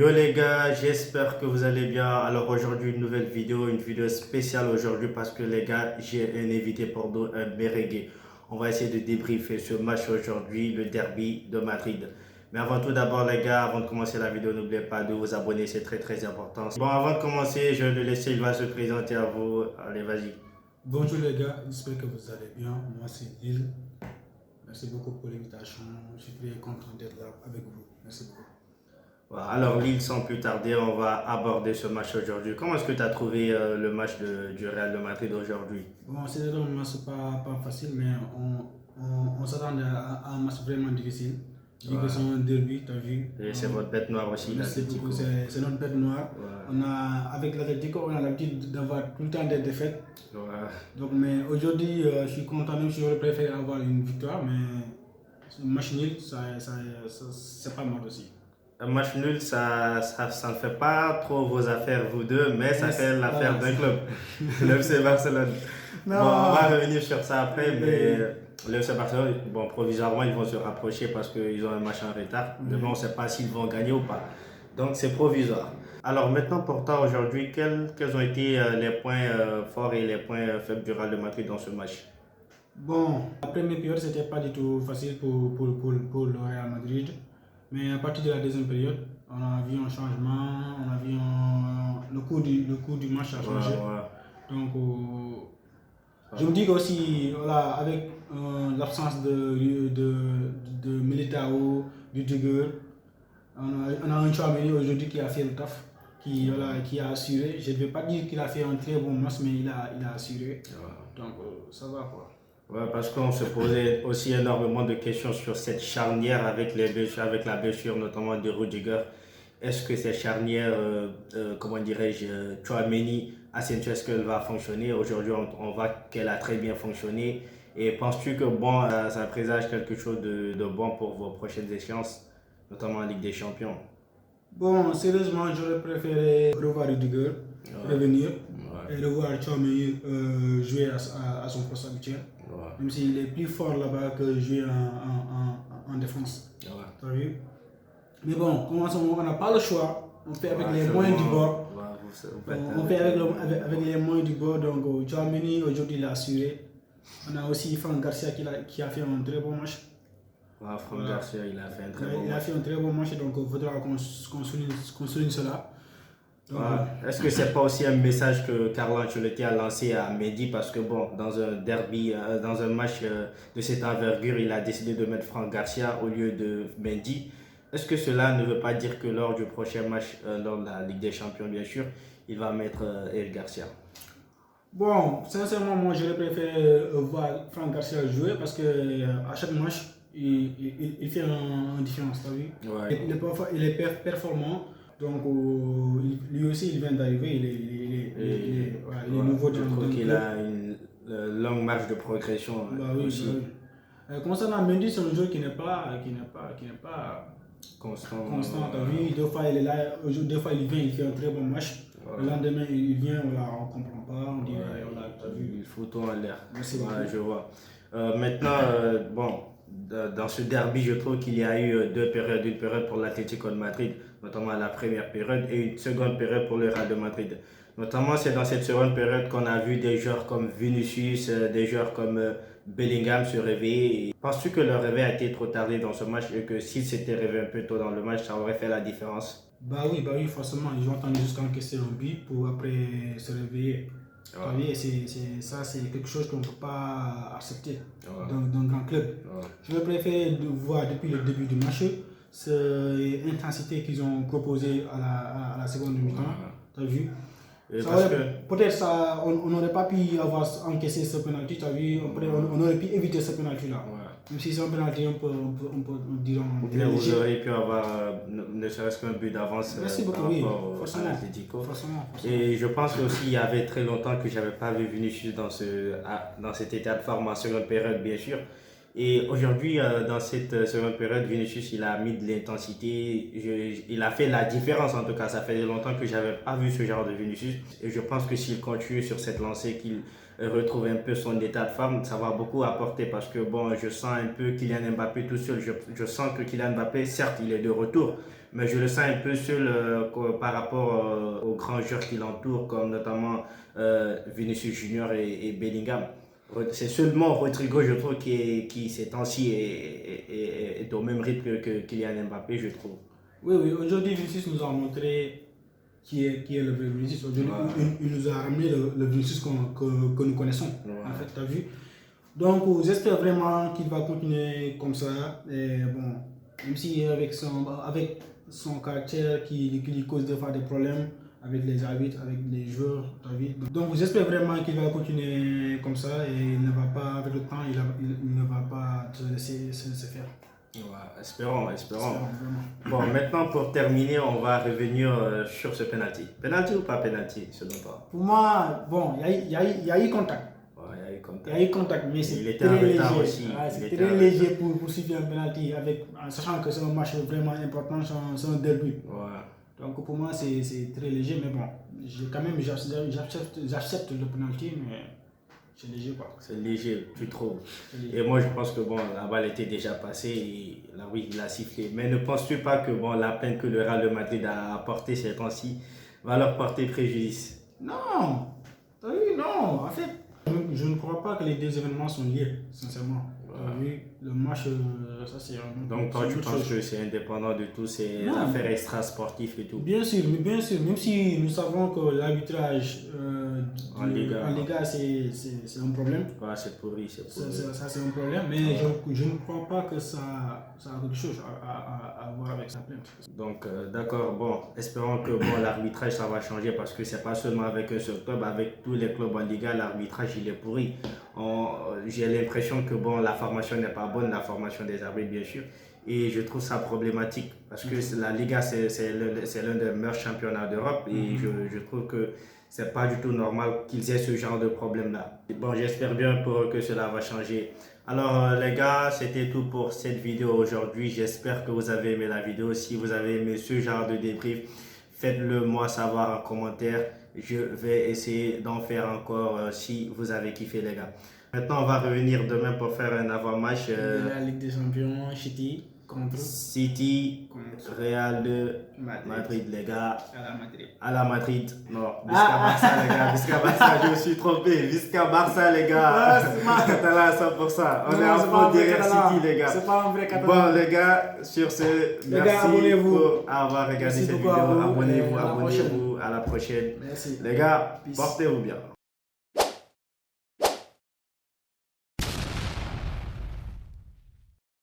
Yo les gars, j'espère que vous allez bien. Alors aujourd'hui une nouvelle vidéo, une vidéo spéciale aujourd'hui parce que les gars, j'ai un invité pour nous, un merengue. On va essayer de débriefer ce match aujourd'hui, le derby de Madrid. Mais avant tout d'abord les gars, avant de commencer la vidéo, n'oubliez pas de vous abonner, c'est très important. Bon, avant de commencer, je vais le laisser, il va se présenter à vous. Allez, vas-y. Bonjour les gars, j'espère que vous allez bien. Moi c'est Lille. Merci beaucoup pour l'invitation. Je suis très content d'être là avec vous. Merci beaucoup. Voilà, alors Lille, sans plus tarder, on va aborder ce match aujourd'hui. Comment est-ce que tu as trouvé le match du Real de Madrid aujourd'hui? Bon, c'est un match pas facile, mais on s'attendait à un match vraiment difficile. Vu que Ouais. c'est un derby, tu as vu. Et c'est votre bête noire aussi, Merci l'Atlético. beaucoup, c'est notre bête noire. Ouais. Avec l'Atlético, on a l'habitude d'avoir tout le temps des défaites. Ouais. Donc, mais aujourd'hui, je suis content, même si j'aurais préféré avoir une victoire, mais un match nul, c'est pas mal aussi. Un match nul, ça ne fait pas trop vos affaires, vous deux, mais ça fait l'affaire d'un club, le FC Barcelone. Non. Bon, on va revenir sur ça après, mais le FC Barcelone, bon, provisoirement, ils vont se rapprocher parce qu'ils ont un match en retard. Demain, on ne sait pas s'ils vont gagner ou pas. Donc, c'est provisoire. Alors maintenant, pour toi, aujourd'hui, quels ont été les points forts et les points faibles du Real de Madrid dans ce match? Bon, la première période, c'était pas du tout facile pour le Real Madrid. Mais à partir de la deuxième période, on a vu un changement, on a vu le cours du match a changé. Ouais. Donc, je me dis qu'aussi, voilà, avec l'absence de Militao, du Rudiger, on a un Tchouaméni aujourd'hui qui a fait le taf, qui a assuré. Je ne vais pas dire qu'il a fait un très bon match, mais il a assuré. Ouais. Donc, ça va quoi. Ouais, parce qu'on se posait aussi énormément de questions sur cette charnière avec avec la blessure notamment de Rudiger. Est-ce que cette charnière, comment dirais-je, Tchouaméni, Asensio, est-ce qu'elle va fonctionner? Aujourd'hui, on voit qu'elle a très bien fonctionné. Et penses-tu que bon, ça présage quelque chose de bon pour vos prochaines échéances, notamment en Ligue des Champions? Bon, sérieusement, j'aurais préféré revoir Rudiger revenir et revoir Tchouaméni jouer à son poste habituel. Ouais. Même s'il est plus fort là-bas que jouer en défense. Ouais. T'as vu? Mais bon, on n'a pas le choix. On fait avec les moyens du bord. On fait avec les moyens du bord. Donc, Tchouaméni, aujourd'hui, il a assuré. On a aussi Franck Garcia qui a fait un très bon match. Ouais, Franck Garcia, il a fait un très bon match. Il a fait un très bon match, donc il faudra qu'on souligne cela. Est-ce que c'est pas aussi un message que Carlo Ancelotti a lancé à Mendy parce que bon, dans un derby, dans un match de cette envergure, il a décidé de mettre Franck Garcia au lieu de Mendy. Est-ce que cela ne veut pas dire que lors du prochain match, lors de la Ligue des Champions bien sûr, il va mettre Eric Garcia? Bon, sincèrement, moi j'aurais préféré voir Franck Garcia jouer parce que à chaque match, il fait une différence, t'as vu? Ouais. Il est performant. Donc, lui aussi, il vient d'arriver, il est nouveau dans je crois le qu'il club. a une longue marge de progression Bah oui, aussi. bah oui. Concernant Mendy, c'est un joueur qui n'est pas Constant. t'as vu, deux fois il est là, deux fois il vient, il fait un très bon match. Le lendemain, il vient, on ne comprend pas, on dirait, t'as vu. Il fout tout en l'air. Merci beaucoup. Je vois. Maintenant, bon, dans ce derby, je trouve qu'il y a eu deux périodes. Une période pour l'Atlético de Madrid, notamment la première période, et une seconde période pour le Real de Madrid. Notamment, c'est dans cette seconde période qu'on a vu des joueurs comme Vinicius, des joueurs comme Bellingham se réveiller. Penses-tu que leur réveil a été trop tardé dans ce match et que s'ils s'étaient réveillés un peu tôt dans le match, ça aurait fait la différence? Bah oui, forcément, ils ont attendu jusqu'à encaisser un but pour après se réveiller. Et c'est quelque chose qu'on ne peut pas accepter dans un grand club. Je préfère voir depuis le début du match cette intensité qu'ils ont proposée à la seconde mi-temps. Tu as vu? Peut-être ça, on n'aurait pas pu avoir encaissé ce penalty, tu as vu? On aurait pu éviter ce penalty-là. Même si c'est un penalty, on peut dire. Vous auriez pu avoir ne serait-ce qu'un but d'avance par rapport à l'Atlético. Et je pense aussi qu'il y avait très longtemps que je n'avais pas vu Vinicius dans cet état de forme en seconde période, bien sûr. Et aujourd'hui, dans cette seconde période, Vinicius, il a mis de l'intensité. Il a fait la différence en tout cas. Ça fait longtemps que j'avais pas vu ce genre de Vinicius. Et je pense que s'il continue sur cette lancée, qu'il retrouve un peu son état de forme, ça va beaucoup apporter parce que bon, je sens un peu Kylian Mbappé tout seul. Je sens que Kylian Mbappé, certes, il est de retour, mais je le sens un peu seul par rapport aux grands joueurs qui l'entourent, comme notamment Vinicius Junior et Bellingham. C'est seulement Rodrigo, je trouve, qui ces temps-ci est au même rythme que Kylian Mbappé, je trouve. Oui, oui, aujourd'hui, Vinicius nous a montré qui est le vrai Vinicius. Aujourd'hui, il nous a ramené le Vinicius que nous connaissons, en fait, tu as vu. Donc, j'espère vraiment qu'il va continuer comme ça. Et bon, même si avec son caractère qui lui cause des fois des problèmes avec les arbitres, avec les joueurs, tu as vu. Donc, j'espère vraiment qu'il va continuer comme ça et il ne va pas, avec le temps, il ne va pas se laisser faire. Ouais, espérons. Bon, maintenant pour terminer, on va revenir sur ce penalty. Penalty ou pas penalty, selon toi? Pour moi, bon, il y a eu contact. Ouais, il y a eu contact. Il y a eu contact, mais c'est très léger. Aussi. C'est très léger pour suivre un penalty, en sachant que c'est un match vraiment important, c'est un derby. Ouais. Donc pour moi, c'est très léger, mais bon, j'accepte le penalty, mais c'est léger quoi. C'est léger, tu trouves. Et moi, je pense que bon, la balle était déjà passée et là, oui, il a sifflé. Mais ne penses-tu pas que bon, la peine que le Real de Madrid a apportée ces temps-ci va leur porter préjudice? Non, oui, non, en fait, je ne crois pas que les deux événements sont liés, sincèrement. Oui, le match, ça c'est un. Donc toi, tu penses que c'est indépendant de tous ces affaires extra-sportives et tout? Bien sûr, même si nous savons que l'arbitrage en Liga, c'est un problème. Ouais, c'est pourri. Ça c'est un problème, mais je ne crois pas que ça a quelque chose à voir avec sa plainte. Donc d'accord, bon, espérons que bon, l'arbitrage ça va changer parce que c'est pas seulement avec un seul club, avec tous les clubs en Liga, l'arbitrage il est pourri. J'ai l'impression que bon, la formation n'est pas bonne, la formation des arbitres bien sûr, et je trouve ça problématique parce que la Liga c'est l'un des meilleurs championnats d'Europe et je trouve que c'est pas du tout normal qu'ils aient ce genre de problème là. Bon, j'espère bien pour eux que cela va changer. Alors les gars, c'était tout pour cette vidéo aujourd'hui. J'espère que vous avez aimé la vidéo. Si vous avez aimé ce genre de débrief, faites-le moi savoir en commentaire. Je vais essayer d'en faire encore si vous avez kiffé les gars. Maintenant, on va revenir demain pour faire un avant-match. De la Ligue des Champions, City contre Real de Madrid, les gars. À la Madrid. Non, Visca Barça, les gars. Visca Barça, je me suis trompé. Visca Barça, les gars. T'es là à 100%. On est en fond derrière City, les gars. C'est pas un vrai catalan. Bon, les gars, sur ce, merci pour avoir regardé cette vidéo. Abonnez-vous. À la prochaine. Merci. Les gars, portez-vous bien.